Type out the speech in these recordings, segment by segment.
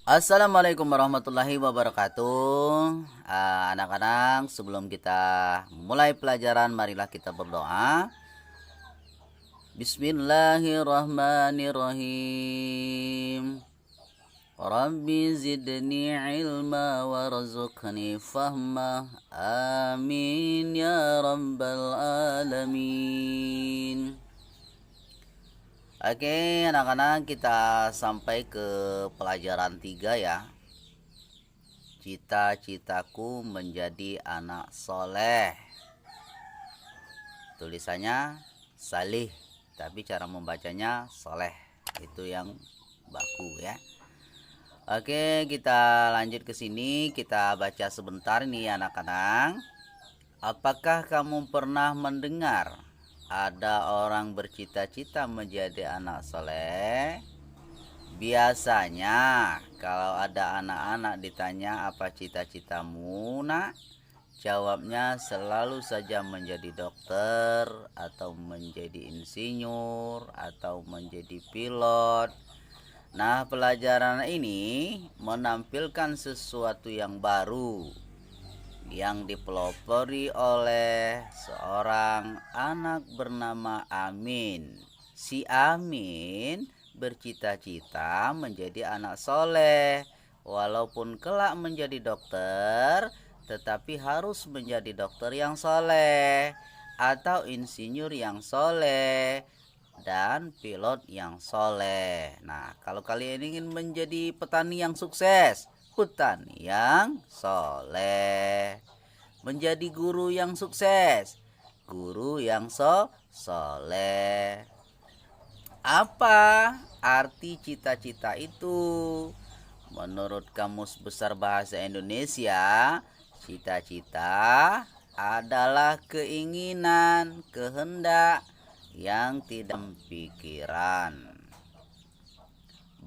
Assalamualaikum warahmatullahi wabarakatuh. Anak-anak, sebelum kita mulai pelajaran, marilah kita berdoa. Bismillahirrahmanirrahim. Rabbi zidni ilma warzuqni fahma. Amin ya rabbal alamin. Oke, anak-anak, kita sampai ke pelajaran 3 ya. Cita-citaku menjadi anak soleh. Tulisannya salih, tapi cara membacanya soleh. Itu yang baku ya. Oke, kita lanjut ke sini. Kita baca sebentar nih anak-anak. Apakah kamu pernah mendengar ada orang bercita-cita menjadi anak soleh? Biasanya kalau ada anak-anak ditanya apa cita-citamu nak, jawabnya selalu saja menjadi dokter atau menjadi insinyur atau menjadi pilot. Nah, pelajaran ini menampilkan sesuatu yang baru yang dipelopori oleh seorang anak bernama Amin. Si Amin bercita-cita menjadi anak soleh. Walaupun kelak menjadi dokter, tetapi harus menjadi dokter yang soleh, atau insinyur yang soleh, dan pilot yang soleh. Nah, kalau kalian ingin menjadi petani yang sukses, petani yang soleh. Menjadi guru yang sukses, guru yang soleh. Apa arti cita-cita itu? Menurut Kamus Besar Bahasa Indonesia, cita-cita adalah keinginan, kehendak yang tidak pikiran.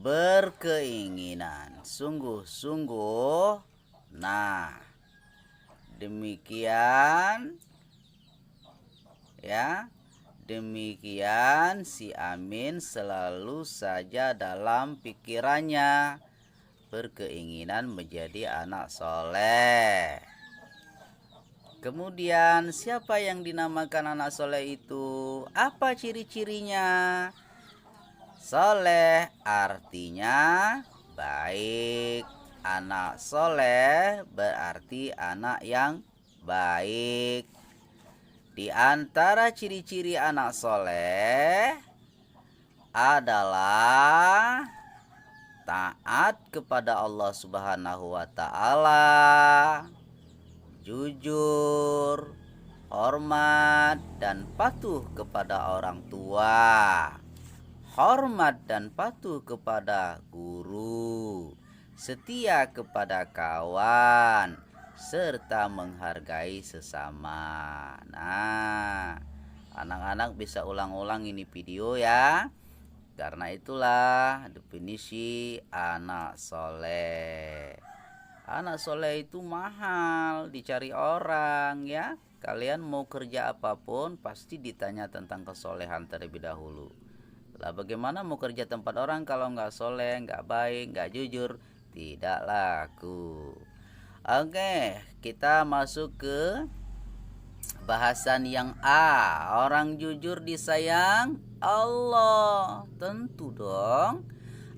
Berkeinginan sungguh-sungguh. Nah, demikian ya. Demikian si Amin selalu saja dalam pikirannya berkeinginan menjadi anak soleh. Kemudian siapa yang dinamakan anak soleh itu? Apa ciri-cirinya? Soleh artinya baik. Anak soleh berarti anak yang baik. Di antara ciri-ciri anak soleh adalah taat kepada Allah Subhanahu wa Ta'ala, jujur, hormat, dan patuh kepada orang tua, hormat dan patuh kepada guru, setia kepada kawan, serta menghargai sesama. Nah, anak-anak bisa ulang-ulang ini video ya. Karena itulah definisi anak soleh. Anak soleh itu mahal dicari orang ya. Kalian mau kerja apapun pasti ditanya tentang kesolehan terlebih dahulu. Lah bagaimana mau kerja tempat orang kalau nggak soleh, nggak baik, nggak jujur, tidak laku. Oke, kita masuk ke bahasan yang A. Orang jujur disayang Allah. Tentu dong.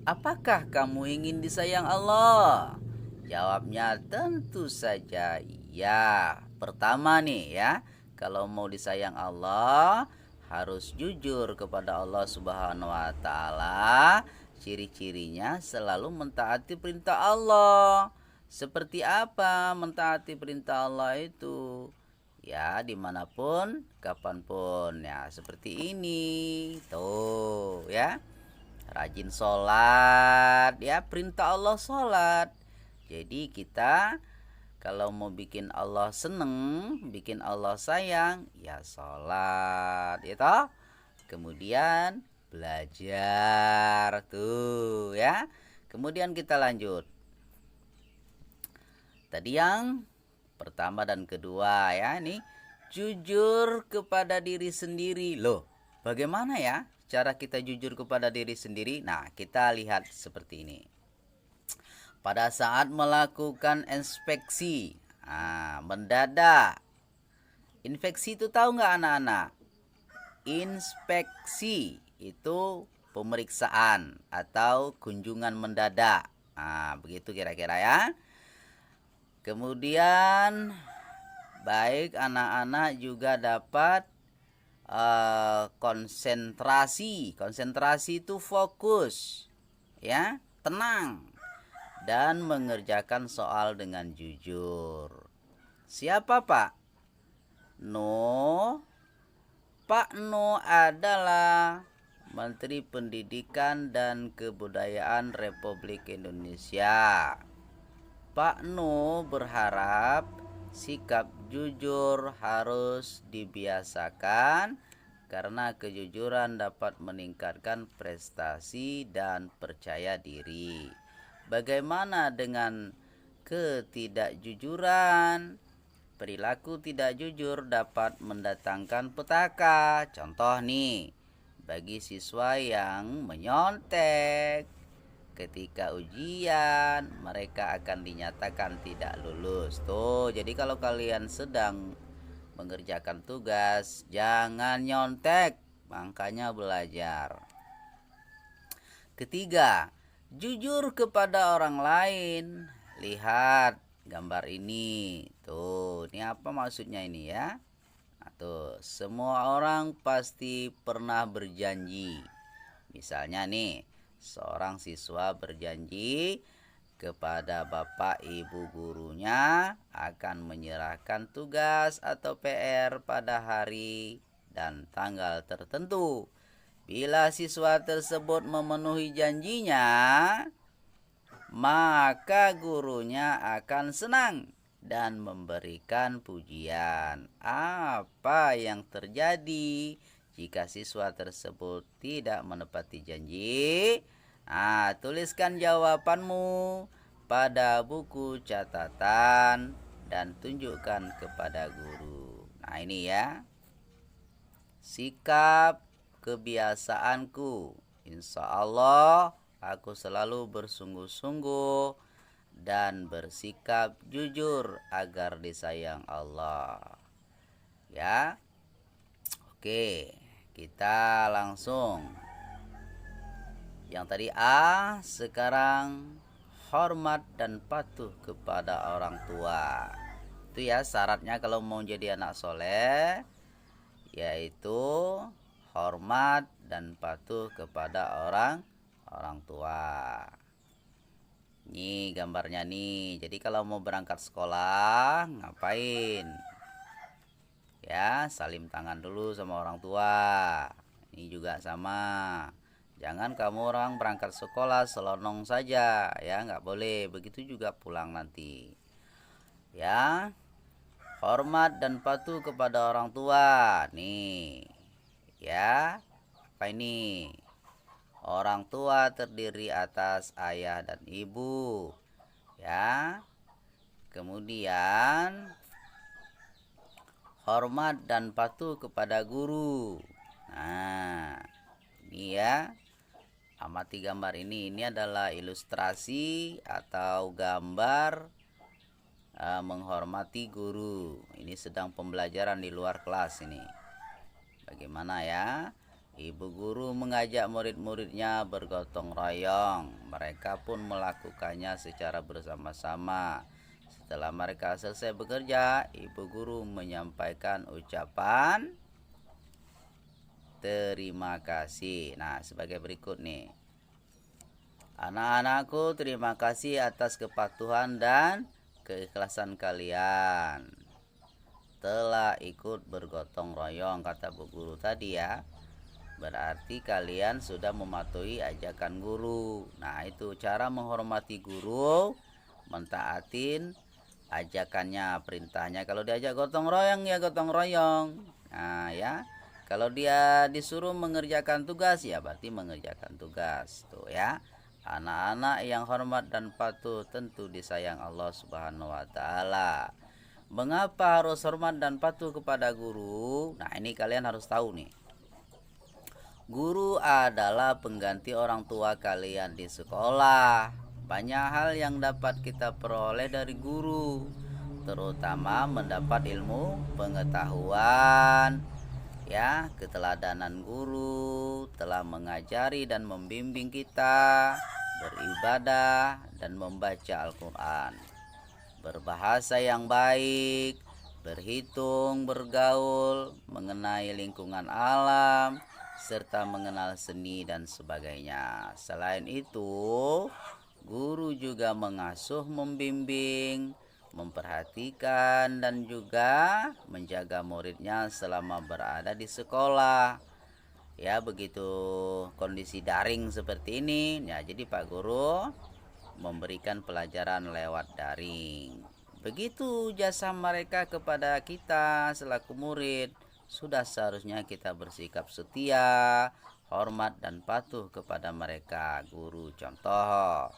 Apakah kamu ingin disayang Allah? Jawabnya tentu saja iya. Pertama nih ya, kalau mau disayang Allah harus jujur kepada Allah Subhanahu wa Ta'ala. Ciri-cirinya selalu mentaati perintah Allah. Seperti apa mentaati perintah Allah itu? Ya, dimanapun, kapanpun. Ya, seperti ini. Tuh, ya. Rajin sholat. Ya, perintah Allah sholat. Jadi kita kalau mau bikin Allah seneng, bikin Allah sayang, ya sholat. Ya toh? Kemudian belajar. Tuh, ya. Kemudian kita lanjut. Tadi yang pertama dan kedua ya, ini jujur kepada diri sendiri. Loh, bagaimana ya cara kita jujur kepada diri sendiri? Nah, kita lihat seperti ini. pada saat melakukan inspeksi. Mendadak. Inspeksi itu tahu nggak anak-anak? Inspeksi itu pemeriksaan atau kunjungan mendadak. Begitu kira-kira ya. Kemudian baik anak-anak juga dapat konsentrasi. Konsentrasi itu fokus, ya, tenang dan mengerjakan soal dengan jujur. Siapa Pak? No. Pak No adalah Menteri Pendidikan dan Kebudayaan Republik Indonesia. Pak No berharap sikap jujur harus dibiasakan karena kejujuran dapat meningkatkan prestasi dan percaya diri. Bagaimana dengan ketidakjujuran? Perilaku tidak jujur dapat mendatangkan petaka. Contoh nih, bagi siswa yang menyontek ketika ujian, mereka akan dinyatakan tidak lulus. Tuh, jadi kalau kalian sedang mengerjakan tugas, jangan nyontek, makanya belajar. Ketiga, jujur kepada orang lain. Lihat gambar ini. Tuh, ini apa maksudnya ini ya? Tuh, semua orang pasti pernah berjanji. Misalnya nih, seorang siswa berjanji kepada bapak ibu gurunya akan menyerahkan tugas atau PR pada hari dan tanggal tertentu. Bila siswa tersebut memenuhi janjinya, maka gurunya akan senang dan memberikan pujian. Apa yang terjadi jika siswa tersebut tidak menepati janji? Tuliskan jawabanmu pada buku catatan dan tunjukkan kepada guru. Nah, ini ya. Sikap kebiasaanku. Insya Allah aku selalu bersungguh-sungguh dan bersikap jujur agar disayang Allah. Ya. Oke, kita langsung. Yang tadi A, sekarang hormat dan patuh kepada orang tua. Itu ya syaratnya kalau mau jadi anak soleh, yaitu hormat dan patuh kepada orang tua. Ini gambarnya nih. Jadi kalau mau berangkat sekolah, ngapain? Ya, salim tangan dulu sama orang tua. Ini juga sama. Jangan kamu orang berangkat sekolah selonong saja, ya, nggak boleh. Begitu juga pulang nanti. Ya, hormat dan patuh kepada orang tua. Nih, ya, apa ini? Orang tua terdiri atas ayah dan ibu, ya. Kemudian hormat dan patuh kepada guru. Nah, ini ya. Amati gambar ini. Ini adalah ilustrasi atau gambar menghormati guru. Ini sedang pembelajaran di luar kelas ini. Bagaimana ya? Ibu guru mengajak murid-muridnya bergotong royong. Mereka pun melakukannya secara bersama-sama. Setelah mereka selesai bekerja, ibu guru menyampaikan ucapan terima kasih. Nah, sebagai berikut nih. Anak-anakku, terima kasih atas kepatuhan dan keikhlasan kalian. Telah ikut bergotong royong, kata bu guru tadi ya. Berarti kalian sudah mematuhi ajakan guru. Nah, itu cara menghormati guru, mentaatin ajakannya, perintahnya. Kalau diajak gotong royong ya gotong royong. Nah ya, kalau dia disuruh mengerjakan tugas ya berarti mengerjakan tugas. Tuh ya, anak-anak yang hormat dan patuh tentu disayang Allah Subhanahu wa Ta'ala. Mengapa harus hormat dan patuh kepada guru? Nah, ini kalian harus tahu nih. Guru adalah pengganti orang tua kalian di sekolah. banyak hal yang dapat kita peroleh dari guru, terutama mendapat ilmu pengetahuan. Ya, keteladanan guru telah mengajari dan membimbing kita beribadah dan membaca Al-Quran, berbahasa yang baik, berhitung, bergaul, mengenai lingkungan alam, serta mengenal seni dan sebagainya. Selain itu, guru juga mengasuh, membimbing, memperhatikan, dan juga menjaga muridnya selama berada di sekolah. Ya, begitu kondisi daring seperti ini, ya jadi Pak Guru memberikan pelajaran lewat daring. Begitu jasa mereka kepada kita selaku murid, sudah seharusnya kita bersikap setia, hormat dan patuh kepada mereka guru. Contoh,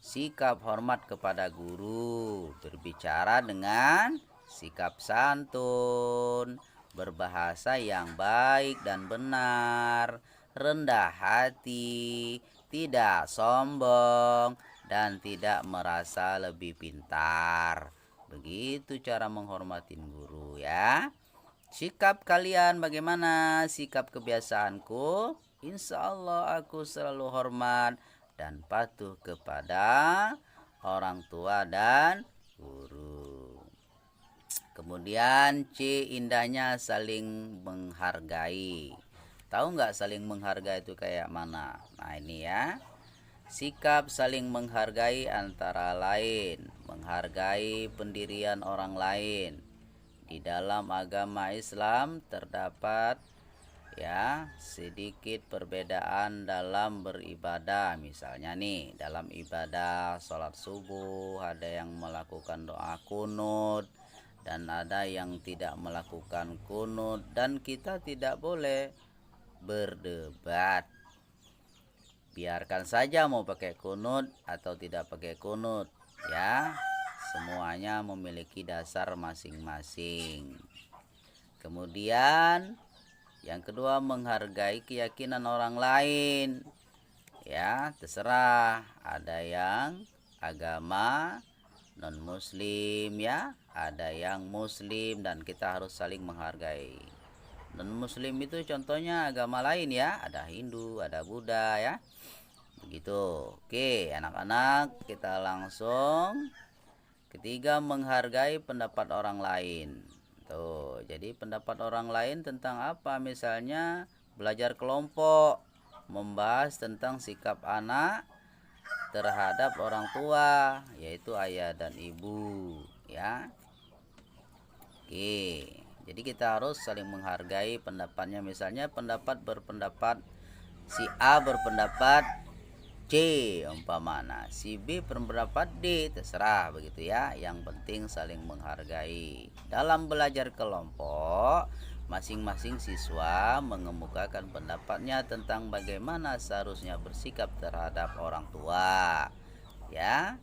sikap hormat kepada guru, berbicara dengan sikap santun, berbahasa yang baik dan benar, rendah hati, tidak sombong, dan tidak merasa lebih pintar. Begitu cara menghormati guru ya. Sikap kalian bagaimana? Sikap kebiasaanku, insya Allah aku selalu hormat dan patuh kepada orang tua dan guru. Kemudian C, indahnya saling menghargai. Tahu nggak saling menghargai itu kayak mana? Nah ini ya, sikap saling menghargai antara lain menghargai pendirian orang lain. Di dalam agama Islam terdapat ya sedikit perbedaan dalam beribadah. Misalnya nih, dalam ibadah sholat subuh ada yang melakukan doa kunut dan ada yang tidak melakukan kunut, dan kita tidak boleh berdebat. Biarkan saja mau pakai kunut atau tidak pakai kunut ya, semuanya memiliki dasar masing-masing. Kemudian yang kedua, menghargai keyakinan orang lain. Ya, terserah. Ada yang agama non-muslim ya, ada yang muslim, dan kita harus saling menghargai. Non-muslim itu contohnya agama lain ya, ada Hindu, ada Buddha ya. Begitu. Oke, anak-anak, kita langsung ketiga, menghargai pendapat orang lain. Tuh, jadi pendapat orang lain tentang apa? Misalnya belajar kelompok, membahas tentang sikap anak terhadap orang tua, yaitu ayah dan ibu, ya. Oke, jadi kita harus saling menghargai pendapatnya. Misalnya berpendapat si A berpendapat C umpamana, si B berpendapat D, terserah begitu ya. Yang penting saling menghargai. Dalam belajar kelompok, masing-masing siswa mengemukakan pendapatnya tentang bagaimana seharusnya bersikap terhadap orang tua. Ya,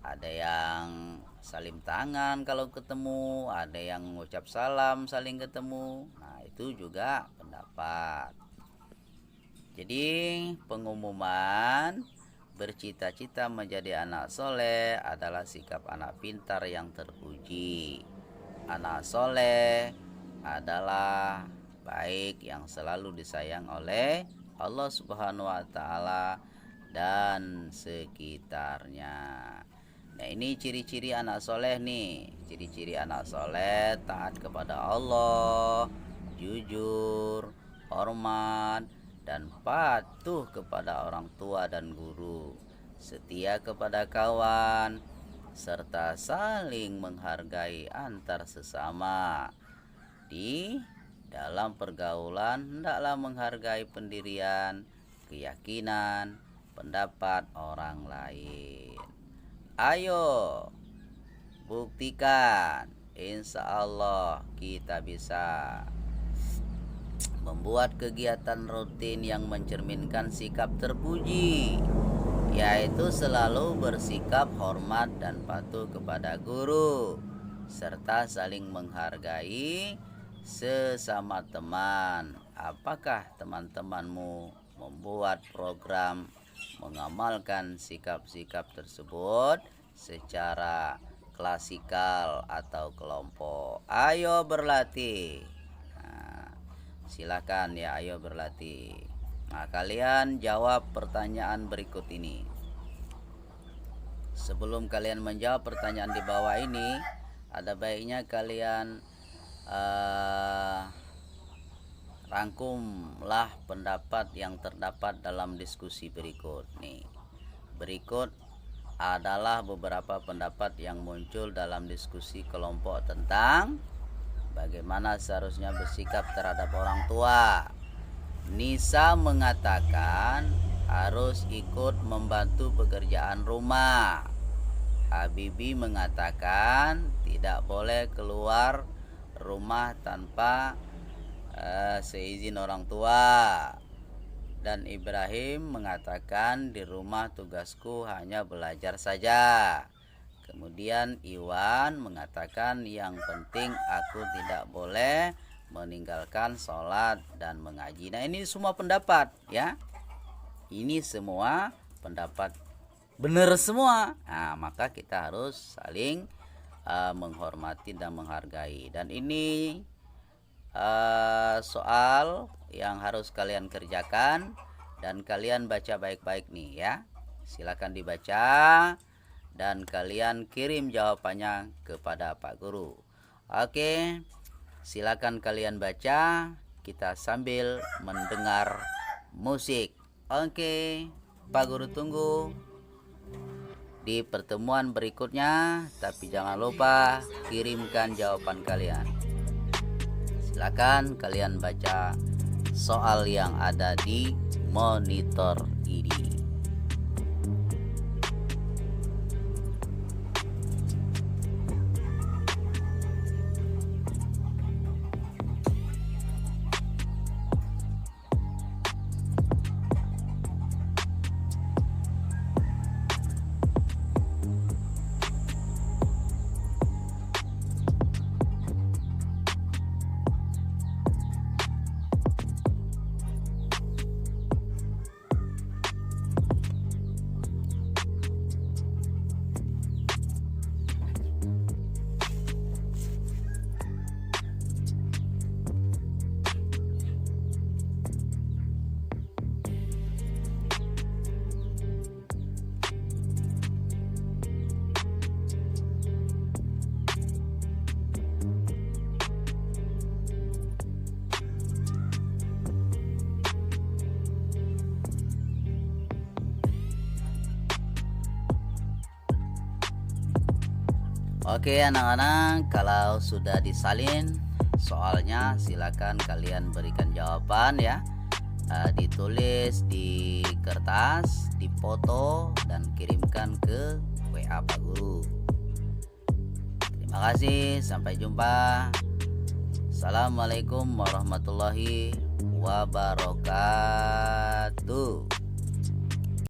ada yang salim tangan kalau ketemu, ada yang mengucap salam saling ketemu. Nah, itu juga pendapat. Jadi pengumuman bercita-cita menjadi anak soleh adalah sikap anak pintar yang terpuji. Anak soleh adalah baik yang selalu disayang oleh Allah Subhanahu wa Ta'ala dan sekitarnya. Nah, ini ciri-ciri anak soleh nih. Ciri-ciri anak soleh: taat kepada Allah, jujur, hormat, dan patuh kepada orang tua dan guru, setia kepada kawan, serta saling menghargai antar sesama. Di dalam pergaulan hendaklah menghargai pendirian, keyakinan, pendapat orang lain. Ayo buktikan, insya Allah kita bisa membuat kegiatan rutin yang mencerminkan sikap terpuji, yaitu selalu bersikap hormat dan patuh kepada guru, serta saling menghargai sesama teman. Apakah teman-temanmu membuat program mengamalkan sikap-sikap tersebut secara klasikal atau kelompok. Ayo berlatih. Nah, silakan ya, ayo berlatih. Nah, kalian jawab pertanyaan berikut ini. Sebelum kalian menjawab pertanyaan di bawah ini, ada baiknya kalian rangkumlah pendapat yang terdapat dalam diskusi berikut nih. Berikut adalah beberapa pendapat yang muncul dalam diskusi kelompok tentang bagaimana seharusnya bersikap terhadap orang tua. Nisa mengatakan harus ikut membantu pekerjaan rumah. Habibi mengatakan tidak boleh keluar rumah tanpa seizin orang tua. Dan Ibrahim mengatakan di rumah tugasku hanya belajar saja. Kemudian Iwan mengatakan yang penting aku tidak boleh meninggalkan sholat dan mengaji. Nah, ini semua pendapat ya. Ini semua pendapat benar semua. Nah, maka kita harus saling menghormati dan menghargai. Dan ini soal yang harus kalian kerjakan dan kalian baca baik-baik nih ya. Silakan dibaca dan kalian kirim jawabannya kepada Pak Guru. Oke. Silakan kalian baca, kita sambil mendengar musik. Oke, Pak Guru tunggu di pertemuan berikutnya, tapi jangan lupa kirimkan jawaban kalian. Silakan kalian baca soal yang ada di monitor ini. Oke anak-anak, kalau sudah disalin soalnya silakan kalian berikan jawaban ya. Ditulis di kertas, dipoto dan kirimkan ke WA Pak Guru. Terima kasih, sampai jumpa. Assalamualaikum warahmatullahi wabarakatuh.